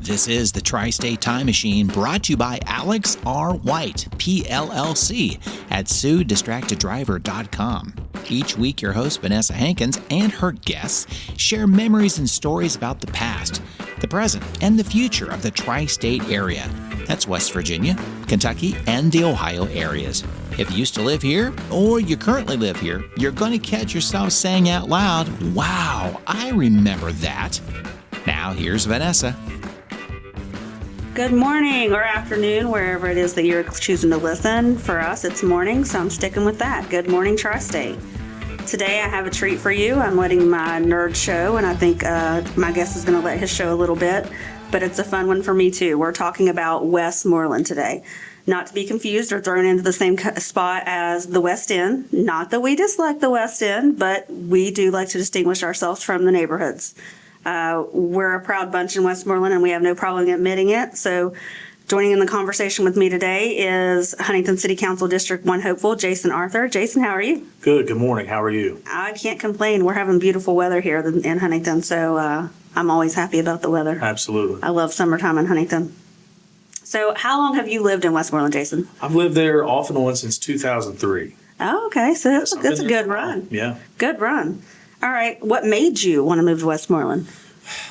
This is the Tri-State Time Machine, brought to you by Alex R. White, PLLC, at SueDistractedDriver.com. Each week, your host, Vanessa Hankins, and her guests share memories and stories about the past, the present, and the future of the Tri-State area. That's West Virginia, Kentucky, and the Ohio areas. If you used to live here, or you currently live here, you're going to catch yourself saying out loud, "Wow, I remember that." Now, here's Vanessa. Good morning or afternoon, wherever it is that you're choosing to listen. For us, it's morning, so I'm sticking with that. Good morning, Tri-State. Today, I have a treat for you. I'm letting my nerd show, and I think my guest is going to let his show a little bit, but it's a fun one for me, too. We're talking about Westmoreland today. Not to be confused or thrown into the same spot as the West End. Not that we dislike the West End, but we do like to distinguish ourselves from the neighborhoods. We're a proud bunch in Westmoreland, and we have no problem admitting it. So joining in the conversation with me today is Huntington City Council District 1 hopeful, Jason Arthur. Jason, how are you? Good morning. How are you? I can't complain. We're having beautiful weather here in Huntington, so I'm always happy about the weather. Absolutely. I love summertime in Huntington. So how long have you lived in Westmoreland, Jason? I've lived there off and on since 2003. Oh, okay. So that's a good run. Yeah. Good run. All right. What made you want to move to Westmoreland?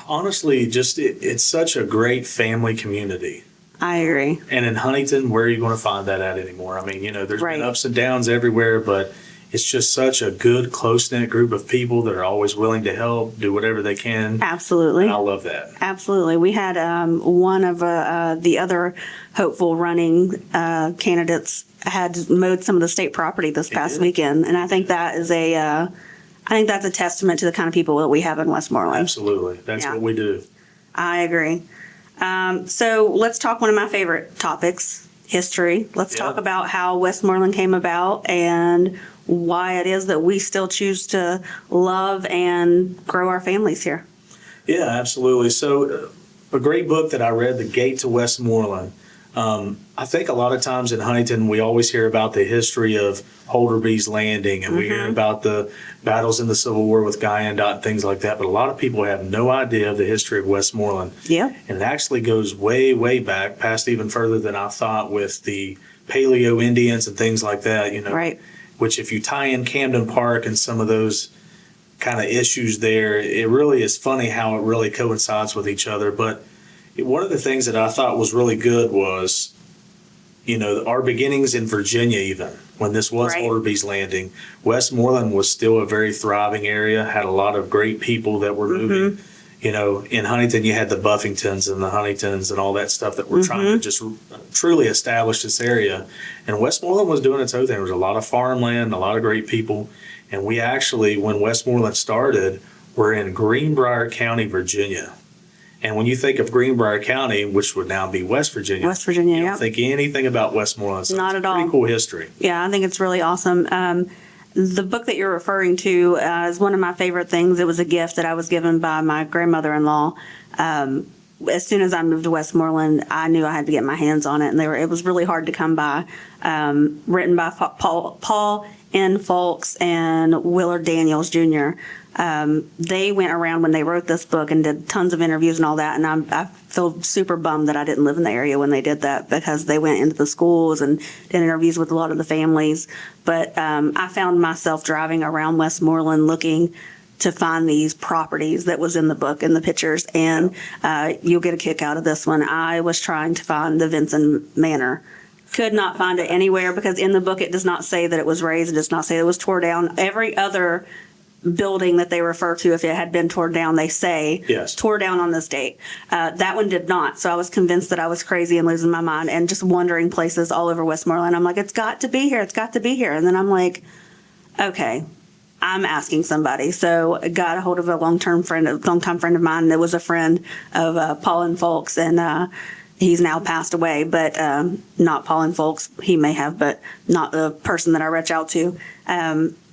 Honestly, just it's such a great family community. I agree. And in Huntington, where are you going to find that at anymore? I mean, there's Right. been ups and downs everywhere, but it's just such a good, close-knit group of people that are always willing to help, do whatever they can. Absolutely. And I love that. Absolutely. We had one of the other hopeful running candidates had mowed some of the state property this past weekend, and I think that is that's a testament to the kind of people that we have in Westmoreland. Absolutely. That's what we do. I agree. So let's talk one of my favorite topics, history. Let's talk about how Westmoreland came about and why it is that we still choose to love and grow our families here. Yeah, absolutely. So a great book that I read, The Gate to Westmoreland. I think a lot of times in Huntington, we always hear about the history of Holderby's Landing, and we hear about the battles in the Civil War with Wyandotte and things like that. But a lot of people have no idea of the history of Westmoreland. Yeah. And it actually goes way, way back, past even further than I thought, with the Paleo Indians and things like that, Right. Which if you tie in Camden Park and some of those kind of issues there, it really is funny how it really coincides with each other. But one of the things that I thought was really good was, our beginnings in Virginia, even when this was Holderby's Landing, Westmoreland was still a very thriving area, had a lot of great people that were moving. In Huntington, you had the Buffingtons and the Huntingtons and all that stuff that were trying to just truly establish this area. And Westmoreland was doing its own thing. There was a lot of farmland, a lot of great people. And we actually, when Westmoreland started, were in Greenbrier County, Virginia. And when you think of Greenbrier County, which would now be West Virginia, you don't think anything about Westmoreland. So Not at all. Pretty cool history. Yeah, I think it's really awesome. The book that you're referring to is one of my favorite things. It was a gift that I was given by my grandmother-in-law. As soon as I moved to Westmoreland, I knew I had to get my hands on it, and it was really hard to come by. Written by Paul N. Folks and Willard Daniels Jr. They went around when they wrote this book and did tons of interviews and all that, and I feel super bummed that I didn't live in the area when they did that, because they went into the schools and did interviews with a lot of the families. But I found myself driving around Westmoreland looking to find these properties that was in the book and the pictures, and you'll get a kick out of this one. I was trying to find the Vinson Manor. Could not find it anywhere, because in the book it does not say that it was razed. It does not say it was tore down. Every other building that they refer to, if it had been torn down, they say tore down on this date. That one did not. So I was convinced that I was crazy and losing my mind and just wandering places all over Westmoreland. I'm like, it's got to be here. It's got to be here. And then I'm like, okay, I'm asking somebody. So I got a hold of a longtime friend of mine that was a friend of Paul and Folks, and he's now passed away, but not Paul and Folks. He may have, but not the person that I reach out to.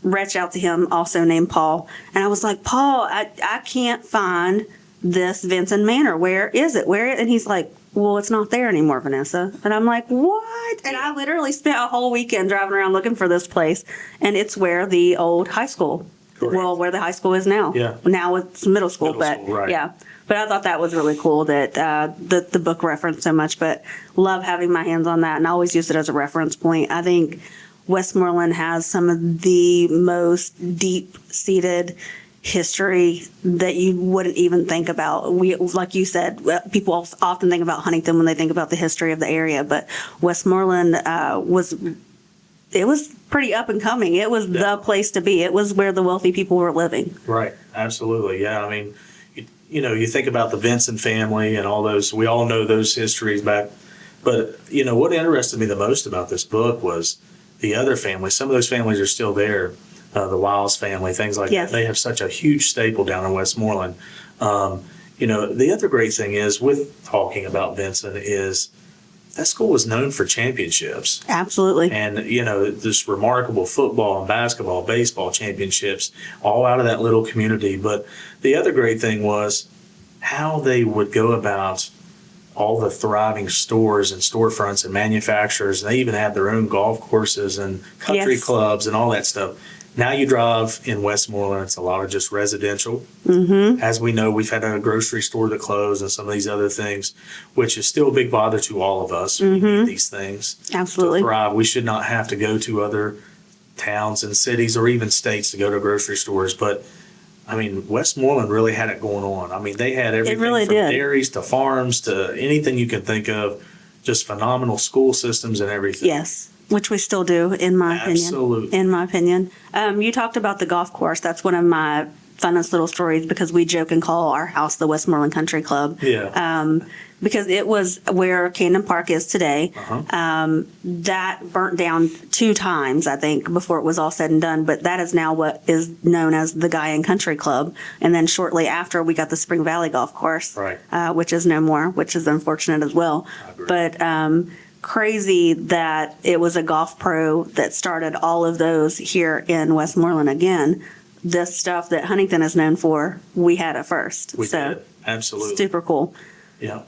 Reach out to him, also named Paul. And I was like, Paul, I can't find this Vinson Manor. Where is it? And he's like, well, it's not there anymore, Vanessa. And I'm like, what? And I literally spent a whole weekend driving around looking for this place. And it's where the old high school, Correct. where the high school is now. Yeah. Now it's middle school, Right. yeah. But I thought that was really cool that the book referenced so much, but love having my hands on that and I always use it as a reference point. I think Westmoreland has some of the most deep-seated history that you wouldn't even think about. We, like you said, people often think about Huntington when they think about the history of the area, but Westmoreland was pretty up and coming. It was the place to be. It was where the wealthy people were living. Right. Absolutely. Yeah. I mean, you think about the Vinson family and all those, we all know those histories back. But, what interested me the most about this book was the other families. Some of those families are still there. The Wiles family, things like Yes. that. They have such a huge staple down in Westmoreland. The other great thing is with talking about Vinson is that school was known for championships. Absolutely. And, this remarkable football and basketball, baseball championships all out of that little community. But the other great thing was how they would go about all the thriving stores and storefronts and manufacturers. And they even had their own golf courses and country Yes. clubs and all that stuff. Now you drive in Westmoreland, it's a lot of just residential. As we know, we've had a grocery store that closed and some of these other things, which is still a big bother to all of us. We need these things Absolutely. to thrive. We should not have to go to other towns and cities or even states to go to grocery stores. But, I mean, Westmoreland really had it going on. I mean, they had everything really from did. dairies to farms to anything you can think of, just phenomenal school systems and everything. Yes. Which we still do, in my opinion. Absolutely. In my opinion. You talked about the golf course. That's one of my funnest little stories because we joke and call our house the Westmoreland Country Club. Yeah. Because it was where Camden Park is today. That burnt down 2 times, I think, before it was all said and done. But that is now what is known as the Guy and Country Club. And then shortly after, we got the Spring Valley Golf Course, Right. Which is no more, which is unfortunate as well. I agree. But crazy that it was a golf pro that started all of those here in Westmoreland again. The stuff that Huntington is known for, we had it first. We did. Absolutely. Super cool. Yeah.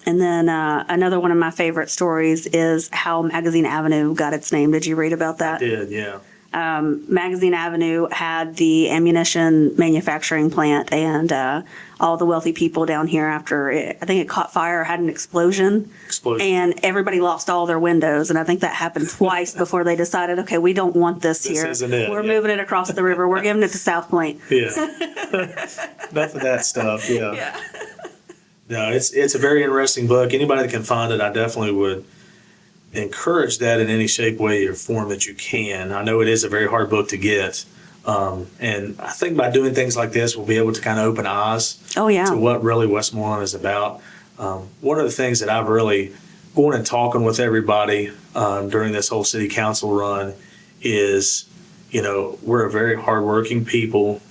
And then another one of my favorite stories is how Magazine Avenue got its name. Did you read about that? Did, yeah. Magazine Avenue had the ammunition manufacturing plant, and all the wealthy people down here, after I think it caught fire, had an explosion, and everybody lost all their windows. And I think that happened twice before they decided, okay, we don't want this here. Isn't it. We're Yeah. moving it across the river. We're giving it to South Point. Yeah. Enough of that stuff. Yeah. No, it's a very interesting book. Anybody that can find it, I definitely would encourage that in any shape, way, or form that you can. I know it is a very hard book to get. And I think by doing things like this, we'll be able to kind of open eyes Oh, yeah. to what really Westmoreland is about. One of the things that I've really going and talking with everybody during this whole city council run is, we're a very hardworking people.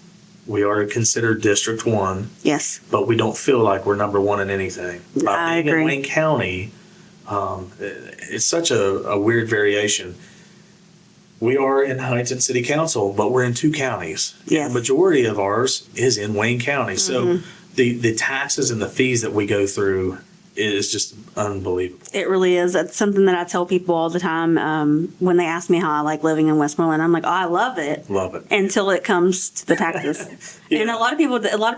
We are considered District 1, Yes. but we don't feel like we're number one in anything. By I being agree. in Wayne County, it's such a weird variation. We are in Huntington City Council, but we're in 2 counties. Yes. And the majority of ours is in Wayne County. So the taxes and the fees that we go through is just unbelievable. It really is. That's something that I tell people all the time when they ask me how I like living in Westmoreland. I'm like, oh, I love it. Love it. Until it comes to the taxes. Yeah. And a lot of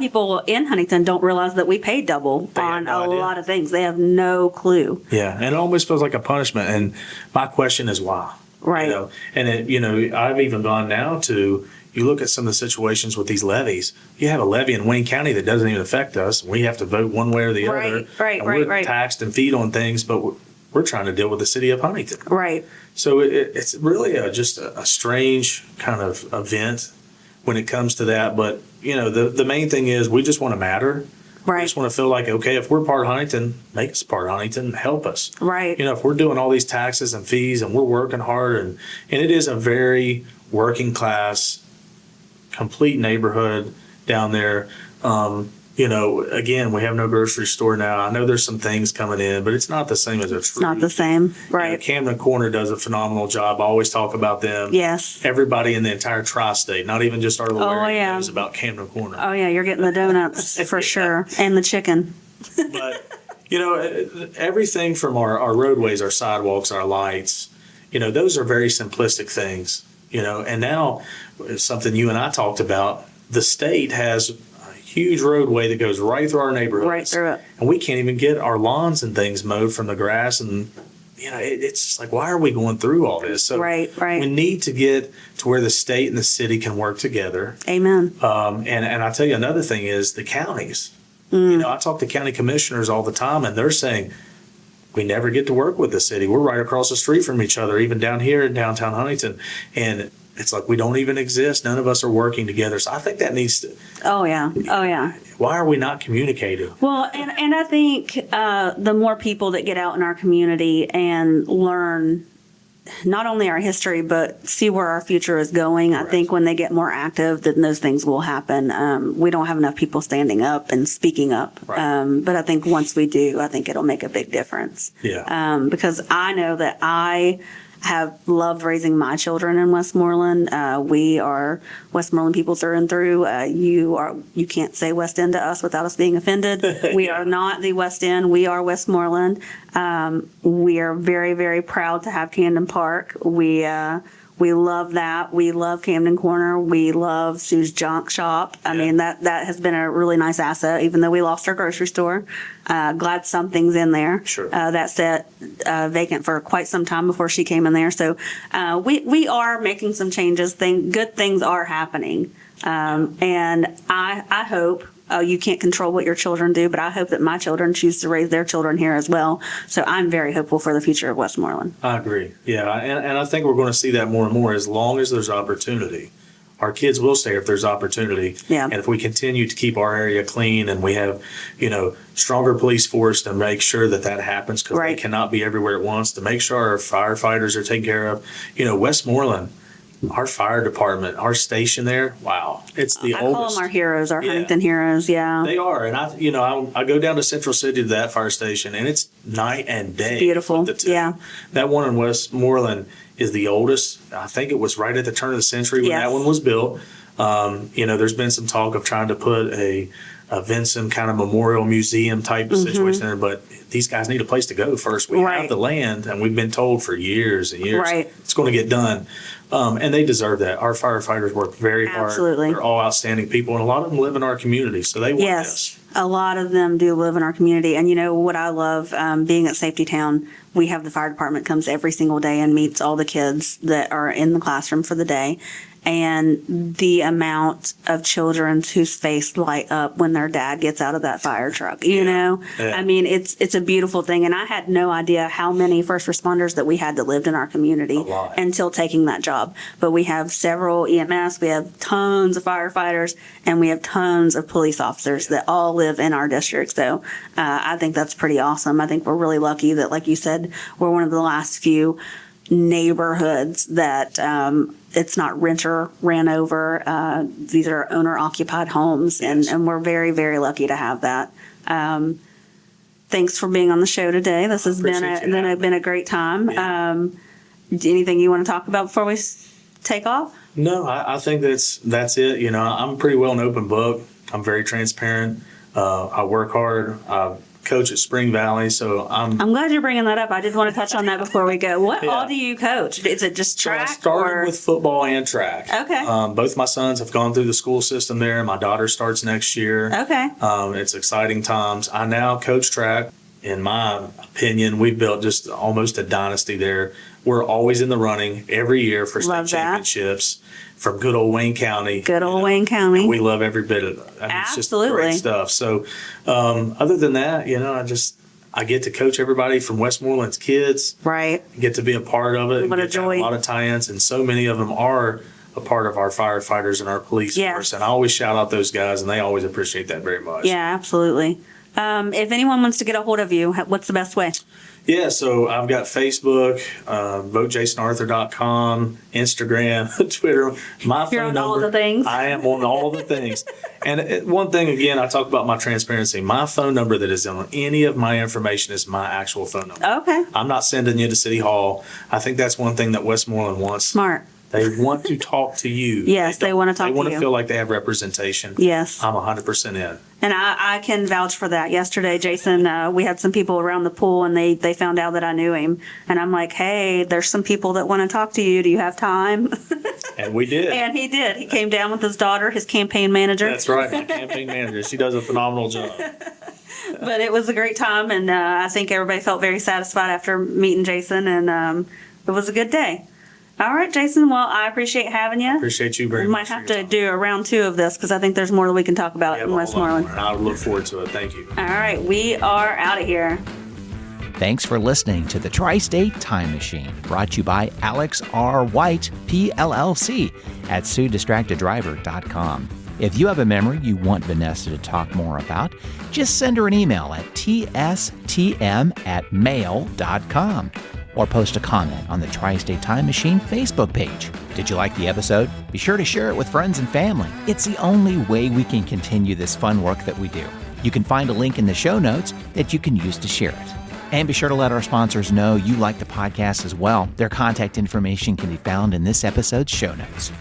people in Huntington don't realize that we pay double They have on no a idea. lot of things. They have no clue. Yeah, and it almost feels like a punishment. And my question is why? Right. And I've even gone now to, you look at some of the situations with these levies. You have a levy in Wayne County that doesn't even affect us. We have to vote one way or the other. Right, and right, we're right. taxed and feed on things, but we're trying to deal with the city of Huntington. Right. So it's really just a strange kind of event when it comes to that. But, the main thing is we just want to matter. We Right. just want to feel like, okay, if we're part of Huntington, make us part of Huntington, help us. Right. If we're doing all these taxes and fees and we're working hard and it is a very working class, complete neighborhood down there. Again, we have no grocery store now. I know there's some things coming in, but it's not the same as It's not the same. Right. Camden Corner does a phenomenal job. I always talk about them. Yes. Everybody in the entire tri-state, not even just our little Oh, area, yeah. knows about Camden Corner. Oh, yeah. You're getting the donuts for sure. And the chicken. But, everything from our roadways, our sidewalks, our lights, those are very simplistic things, and now something you and I talked about, the state has a huge roadway that goes right through our neighborhoods. Right through it. And we can't even get our lawns and things mowed from the grass. And, it's just like, why are we going through all this? So Right. we need to get to where the state and the city can work together. Amen. And I tell you, another thing is the counties. I talk to county commissioners all the time, and they're saying, we never get to work with the city. We're right across the street from each other, even down here in downtown Huntington. And it's like we don't even exist. None of us are working together. So I think that needs to. Oh, yeah. Why are we not communicating? Well, and I think the more people that get out in our community and learn not only our history, but see where our future is going, I think when they get more active, then those things will happen. We don't have enough people standing up and speaking up. Right. But I think once we do, I think it'll make a big difference. Yeah. Because I know that I have loved raising my children in Westmoreland. We are Westmoreland people through and through. You can't say West End to us without us being offended. We are not the West End. We are Westmoreland. We are very, very proud to have Camden Park. We love that. We love Camden Corner. We love Sue's Junk Shop. I mean, that has been a really nice asset, even though we lost our grocery store. Glad something's in there. Sure. That sat vacant for quite some time before she came in there. So we are making some changes. Good things are happening. And I hope, you can't control what your children do, but I hope that my children choose to raise their children here as well. So I'm very hopeful for the future of Westmoreland. I agree. Yeah. And I think we're going to see that more and more as long as there's opportunity. Our kids will stay if there's opportunity. Yeah. And if we continue to keep our area clean and we have, stronger police force to make sure that happens, because they cannot be everywhere at once, to make sure our firefighters are taken care of. Westmoreland, our fire department, our station there, wow, it's the oldest. I call them our heroes, our Huntington heroes, They are. And I go down to Central City to that fire station, and it's night and day. It's beautiful, yeah. That one in Westmoreland is the oldest. I think it was right at the turn of the century when that one was built. There's been some talk of trying to put a Vincent kind of memorial museum type of situation there, but these guys need a place to go first. We have the land, and we've been told for years and years it's going to get done. And they deserve that. Our firefighters work very hard. Absolutely. They're all outstanding people, and a lot of them live in our community, so they want this. A lot of them do live in our community. And what I love, being at Safety Town, we have the fire department comes every single day and meets all the kids that are in the classroom for the day. And the amount of children whose face light up when their dad gets out of that fire truck, I mean, it's a beautiful thing. And I had no idea how many first responders that we had that lived in our community until taking that job. But we have several EMS, we have tons of firefighters, and we have tons of police officers that all live in our district. So I think that's pretty awesome. I think we're really lucky that, like you said, we're one of the last few neighborhoods that it's not renter ran over. These are owner occupied homes, and we're very, very lucky to have that. Thanks for being on the show today. This has been a great time. Anything you want to talk about before we take off? No, I think that's it. I'm a pretty well an open book. I'm very transparent. I work hard. I coach at Spring Valley, so I'm glad you're bringing that up. I did want to touch on that before we go. What all do you coach? Is it just track? So I started with football and track. Okay. Both my sons have gone through the school system there. My daughter starts next year. Okay. It's exciting times. I now coach track. In my opinion, we've built just almost a dynasty there. We're always in the running every year for state championships from good old Wayne County. Good old Wayne County. We love every bit of it. It's just great stuff. So other than that, I get to coach everybody from Westmoreland's kids. Right. Get to be a part of it. What a joy. A lot of tie-ins, and so many of them are a part of our firefighters and our police force. And I always shout out those guys, and they always appreciate that very much. Yeah, absolutely. If anyone wants to get a hold of you, what's the best way? Yeah, so I've got Facebook, votejasonarthur.com, Instagram, Twitter. My You're phone on all number. the things. I am on all the things. And one thing, again, I talk about my transparency. My phone number that is on any of my information is my actual phone number. Okay. I'm not sending you to City Hall. I think that's one thing that Westmoreland wants. Smart. They want to talk to you. Yes, they want to talk to you. They want you. to feel like they have representation. Yes. I'm 100% in. And I can vouch for that. Yesterday, Jason, we had some people around the pool, and they found out that I knew him. And I'm like, hey, there's some people that want to talk to you. Do you have time? And we did. And he did. He came down with his daughter, his campaign manager. That's right, my campaign manager. She does a phenomenal job. But it was a great time, and I think everybody felt very satisfied after meeting Jason, and it was a good day. All right, Jason. Well, I appreciate having you. Appreciate you very We much. might have to do a round 2 of this because I think there's more that we can talk about in Westmoreland. I look forward to it. Thank you. All right, we are out of here. Thanks for listening to the Tri-State Time Machine, brought to you by Alex R. White, PLLC, at SueDistractedDriver.com. If you have a memory you want Vanessa to talk more about, just send her an email at tstm@mail.com or post a comment on the Tri-State Time Machine Facebook page. Did you like the episode? Be sure to share it with friends and family. It's the only way we can continue this fun work that we do. You can find a link in the show notes that you can use to share it. And be sure to let our sponsors know you like the podcast as well. Their contact information can be found in this episode's show notes.